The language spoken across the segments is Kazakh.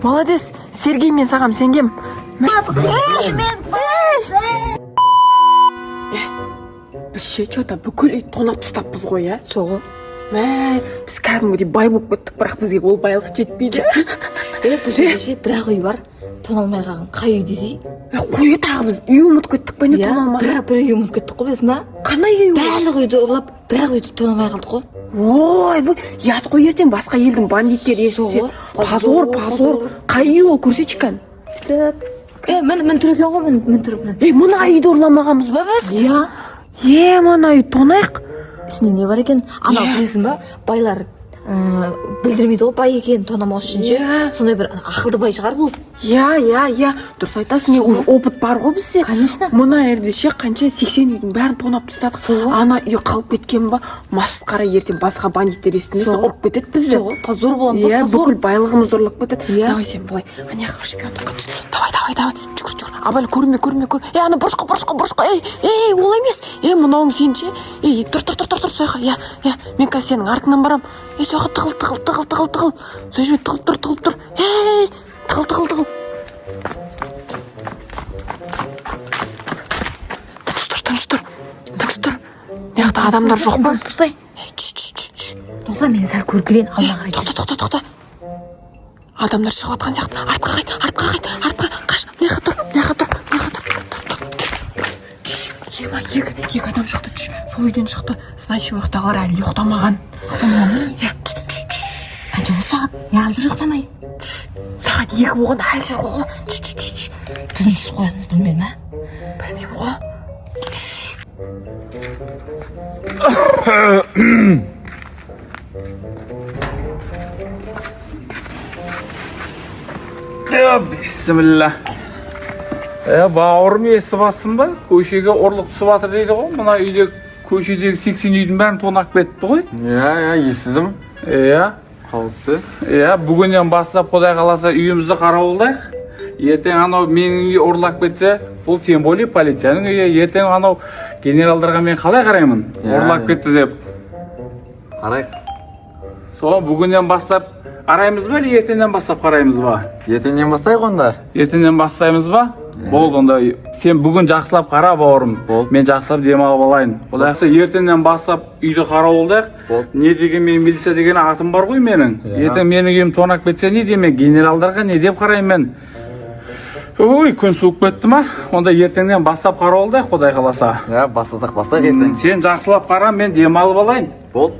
Молодец. Сергей, мен сағам сенгем. Біз что-то бүкіл үй тонап тастаппыз ғой, я? Соғы. Біз кәдімгідей бай болып кеттік, бірақ бізге ол байлық жетпейді. Бұл жерде бір-ақ үй бар. Тоналмай қалған қай үй десей? Қойы тағы біз үй ұмыт кеттік па, не тоналмай? Бір үй ұмыт кеттік қой біз, ма? Қандай үй? Барлық үйді ұрлап, бір-ақ үйді тонамай қалдық қой. Ой, бұл ят қой ертең басқа елдің бандиттері естісе. Позор. Қай үй ол, көрсетші кән? Мен тұр екен ғой, мен тұрып. Мына үйді ұрламағанбыз ба біз? Мына үй тонайық. Ішінде не бар екен? Анау білесің ба? Байлар білдірмейді ғой, бай екен тонамау үшін ше. Сондай бір ақылды бай шығар бұл. Дұрыс айтасың, уже опыт бар ғой бізде. Конечно. Мына жерде ше қанша 80 үйдің бәрін тонап тастадық. Ана үй қалып кеткен ба, масқара ертең басқа бандиттер естімесе ұрып кетеді бізді. Позор боламыз ғой, позор. Бүкіл байлығымызды ұрлап кетеді. Давай сен былай, аняға шпиондыққа түс. Давай. Жүгір. Абай көрме. Ана бұрышқа. Ол емес. Мынауың сен ше. Тұр сояқа. Мен қазір сенің артыңнан барам. Сояқа тығыл. Сол жерге тығылып тұр. Тығыл. Тыныш тұр. Неғақта адамдар жоқ па? Тұрсай. Тоқта, мен сәл көргілен алма қарай. Тоқта. Адамдар шығып атқан сияқты. Артқа қайт. Қаш. Неғақта тұр. Екі адам шықты. Сол үйден шықты. Значит, уақтағылар әлі ұйықтамаған. Қанша болды сағат? Неғып жүр ұйықтамай? Сағат 2 болған әлі жүр ғой. Біздің түсіп қоятыныз білмеймін, ә? Білмеймін ғой. Бисмилля. Бауырым естіп атсың ба? Көшеге ұрлық түсіп атыр дейді ғой. Мына үйде көшедегі 80 үйдің бәрін тонап кетті ғой. Естідім. Қауіпті. Бүгіннен бастап Құдай қаласа үйімізді қарауылдайық. Ертең анау менің үй ұрлап кетсе, бұл тем более полицияның үйі. Ертең анау генералдарға мен қалай қараймын? Ұрлап кетті деп. Қарайық. Сол бүгіннен бастап қараймыз ба, или ертеңнен бастап қараймыз ба? Ертеңнен бастайық онда. Ертеңнен бастаймыз ба? Болды, онда сен бүгін жақсылап қара, бауырым. Мен жақсылап демалып алайын. Құдай қаласа ертеңнен бастап үйді қарауылдайық. Не деген, мен милиция деген атым бар ғой менің. Ертең менің үйім тонап кетсе не демек, генералдарға не деп қараймын мен? Ой, күн суып кетті ма? Онда ертеңнен бастап қарауылдайық, Құдай қаласа. Бастасақ ертең. Сен жақсылап қара, мен демалып алайын. Болды.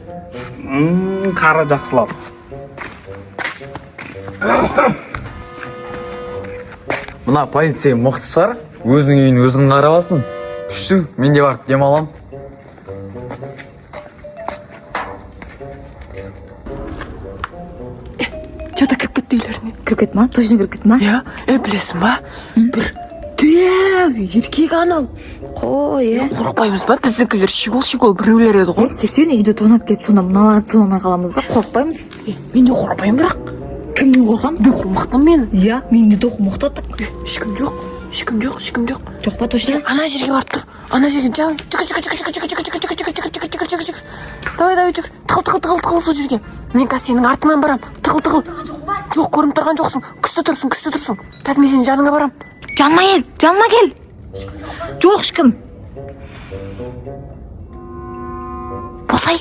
Қара жақсылап. Мына полиция мықты шығар. Өзінің үйін өзің қарабасын. Күшті, мен де барып демалам. Что-то кіріп кетті үйлеріне. Кіріп кетті ма? Точно кіріп кетті ма? Білесің ба? Бір дәу еркек анау. Қой, Қорықпаймыз ба? Біздікілер шигол біреулер еді ғой. 80 үйді тонап келіп, сонда мыналарды тонамай қаламыз ба? Қорықпаймыз. Мен де қорықпаймын бірақ. Кімнен қорқамыз? Духым мықтым мен. Мен де духым мықтадық. Ешкім жоқ. Жоқ па, точно? Ана жерге барып тұр. Ана жерге жүгір. Давай жүгір. Тығыл сол жерге. Мен қазір сенің артыңнан барам. Тығыл. Жоқ, көрініп тұрған жоқсың. Күшті тұрсың. Қазір мен сенің жаныңа барам. Жаныма кел. Жоқ, ешкім. Босай.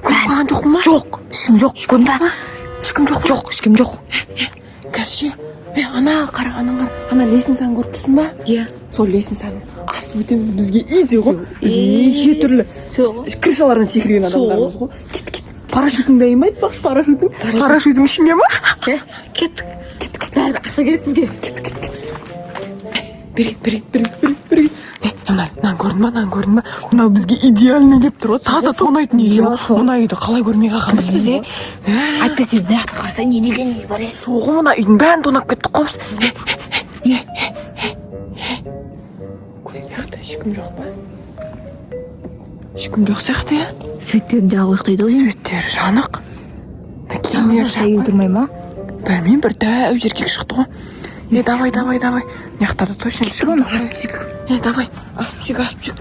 Көрініп жоқ ма? Жоқ, ешкім жоқ. Ешкім жоқ. Қазір ана қара, ана лестницаны көріп тұрсың ба? Сол лестницаны асып өтеміз, бізге иде ғой. Біз неше түрлі крышалардан секірген адамдарымыз ғой. Кет. Парашютің дайынбайды бақшы, парашютің ішінде ма? Кеттік. Бәрі ақша керек бізге. Берейік. Нан көрдің ба? Мынау бізге идеальный кеп тұр. Таза тонайтын үй. Мына үйді қалай көрмей қалғанбыз біз, Айтпесе, наяқты қараса, не деген үй бар, Соғы мына үйдің бәрін тонап кеттік қой біз. Ешкім жоқ па? Ешкім жоқ сияқты, Светтерін жағып ұйықтайды ғой. Светтері жанық. Жалғыз шайын тұрмай ма? Білмеймін, бір дәу еркек шықты ғой. Давай. Неқтарды точно шықты. Асып түсік. Давай, асып түсік.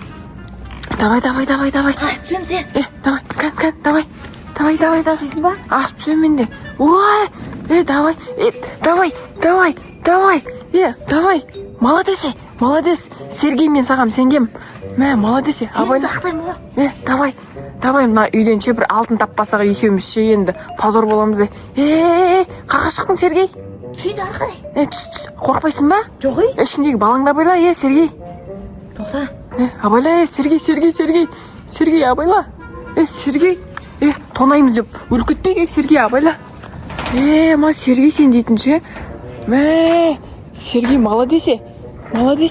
Давай. Асып түсемін сен. Давай, кән, давай. Асып түсемін мен де. Ой, давай. Давай. Молодец. Сергей, мен саған сенгем. Мә, молодец. Абайла. Давай, мына үйден ше бір алтын таппасақ екеуміз ше енді позор боламыз де. Қаға шықтың, Сергей? Түсейін арқай. Түс. Қорқпайсың ба? Жоқ ей. Ішіндегі балаңды абайла, Сергей. Тоқта. Абайла, Сергей. Сергей, абайла. Сергей. Тонаймыз деп өліп кетпей, Сергей, абайла. Ма Сергей сен дейтін ше. Мә, Сергей, молодец. Абайла,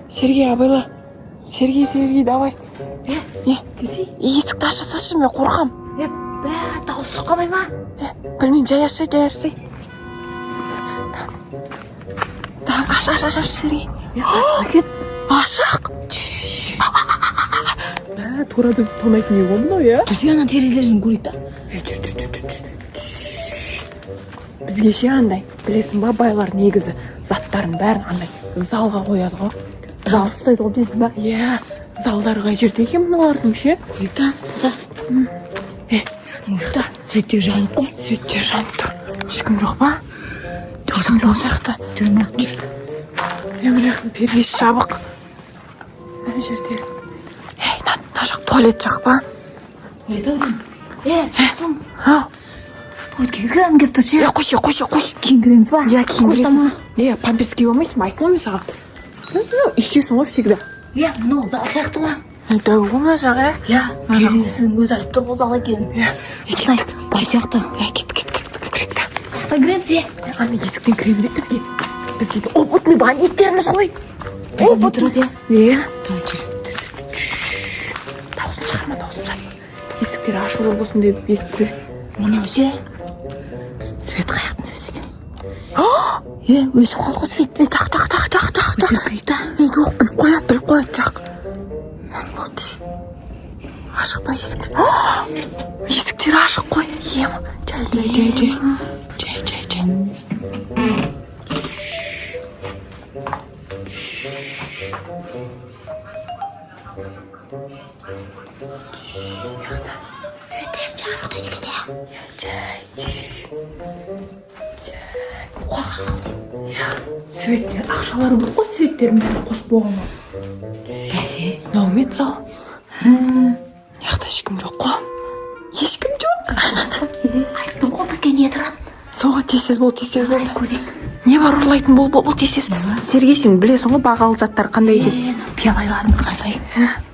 Сергей, абайла. Сергей, давай. Кізей. Есікті ашасашы, мен қорқам. Дауыс шыққамай ма? Білмеймін, жай ашсай. Аш, Сергей. Ашық. Тура біз тонайтын үй болмын ғой, Жүрсе ана терезелерін көрейік та. Бізге ше андай, білесің ба, байлар негізі заттарын бәрін андай залға қояды ғой. Зал ұстайды ғой білесің ба? Залдар қай жерде екен мыналардың ше? Көрейік та. Светтер жанып қой. Светтер жанып тұр. Ешкім жоқ ба? Ешкім жоқ сияқты. Жүрмек. Мына жақтың пердесі жабық. Мына жерде. Мына жақ туалет жақ па? Қасым. Туалетке кіргім кеп тұр ше. Қойшы. Кейін кіреміз ба? Кейін кіресің. Памперс киіп алмайсың ба? Айттым ғой мен саған. Ищесің ғой всегда. Мынау зал сияқты ғой. Дәу ғой мына жақ, Пердесінің өзі айтып тұр ғой зал екенін. Кеттік. Бай сияқты. Кеттік. Кіреміз Ана есіктен кіре берейік бізге. Бізге опытный бандиттеріміз ғой. Тұрады. Давай жүр. Дауысын шығарма. Есіктер ашулы болсын деп естір. Мынау ше. Свет қаяқтың свет екен. Өсіп қалды ғой свет. Жақ. Жоқ, біліп қояды жақ. Болды. Ашық па есік? Есіктер ашық қой. Жай. Светтер жарық дейді Светтер, ақшалары көп қой светтерін бәрін қосып болған ғой. Бәсе. Наумет зал. Яқта ешкім жоқ қой. Айттым ғой бізге не тұрады? Соға тез бол. Көрейік. Не бар ұрлайтын бол тез. Сергей, сен білесің ғой бағалы заттар қандай екен. Пиялайларын қарсай.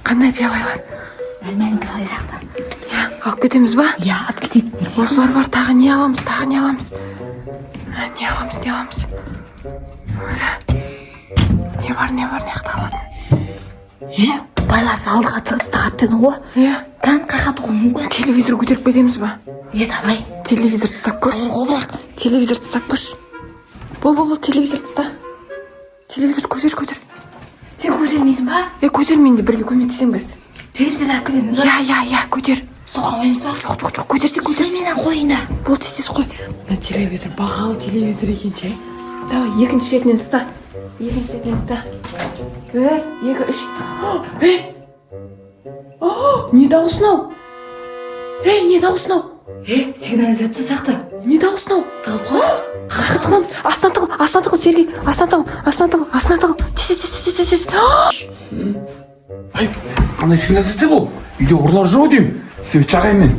Қандай пиялайлар? Әлмәнің пиялай сияқты. Алып кетеміз ба? Алып кетейік. Осылар бар, тағы не аламыз? Не аламыз? Не бар, не жақта алатын? Байлар залға тығаттың ғой. Қақаты ғой мүмкін. Телевизор көтеріп кетеміз ба? Давай. Телевизор тастап көш. Телевизор тастап көш. Бол, телевизор таста. Телевизор көтер. Сен көтермейсің ба? Көтермейін де бірге көмектесеміз. Телевизор алып келеміз ба? Көтер. Соғамаймыз ба? Жоқ, көтерсе. Менен қойына. Бол, тез қой. Мына телевизор, бағалы телевизор екен ше. Давай, екінші шетінен ұста. 1, 2, 3. Не дауысынау? Не дауысынау? Сигнализация сияқты. Не дауысынау? Тығып қалады. Астан тығыл, Сергей. Астан тығыл. Тез. Қандай сигнализация бұл? Үйде ұрлар жоқ деймін. Свет жағаймен.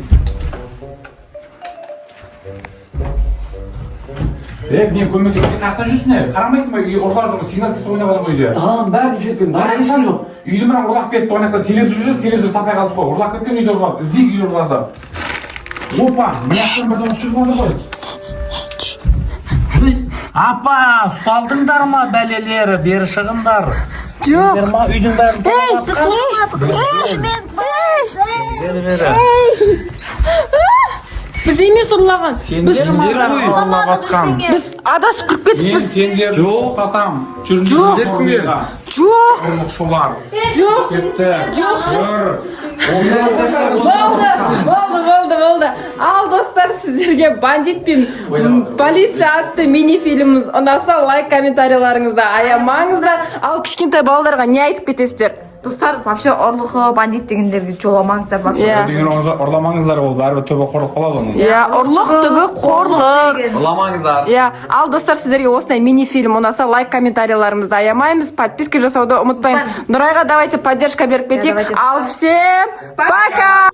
Мен көмектеске қақта жүрсің қарамайсың ба? Үйде ұрлар жоқ, сигнализация ойнап жатыр ғой үйде. Бәрін есеппен. Бәрін шан жоқ. Үйді бірақ ұрлап кетті, ойнақта телевизор тапай қалды ғой. Ұрлап кеткен үйде ұрлар. Іздейік үй ұрларды. Опа, мынаяқтан бір дауыс шығып жатыр ғой. Апа, ұсталдыңдар ма бәлелері, бері шығыңдар. Жоқ. Үйдің бәрін Біз емес ұрлаған. Біз ұрлап атқан. біз адасып кіріп кетіппіз. Сендер жоқ атам. Жоқ. Жоқ. Ұрлықшылар. Жоқ. Кетті. Болды. Ал достар, сіздерге бандит пен полиция атты мини-фильміміз ұнаса, лайк, комментарийларыңызды аямаңыздар. Ал кішкентай балаларға не айтып кетесіздер? Достар, вообще ұрлығы, бандит дегендерге жоламаңыздар вообще. Деген ұрламаңыздар, ол бәрібір түбі қорлық болады оның. Ұрлық түбі қорлық. Ұрламаңыздар. Ал достар, сіздерге осындай мини-фильм ұнаса, лайк, комментарийларымызды аямаймыз, подписка жасауды ұмытпаймыз. Нұрайға давайте поддержка беріп кетейік. Ал всем пока!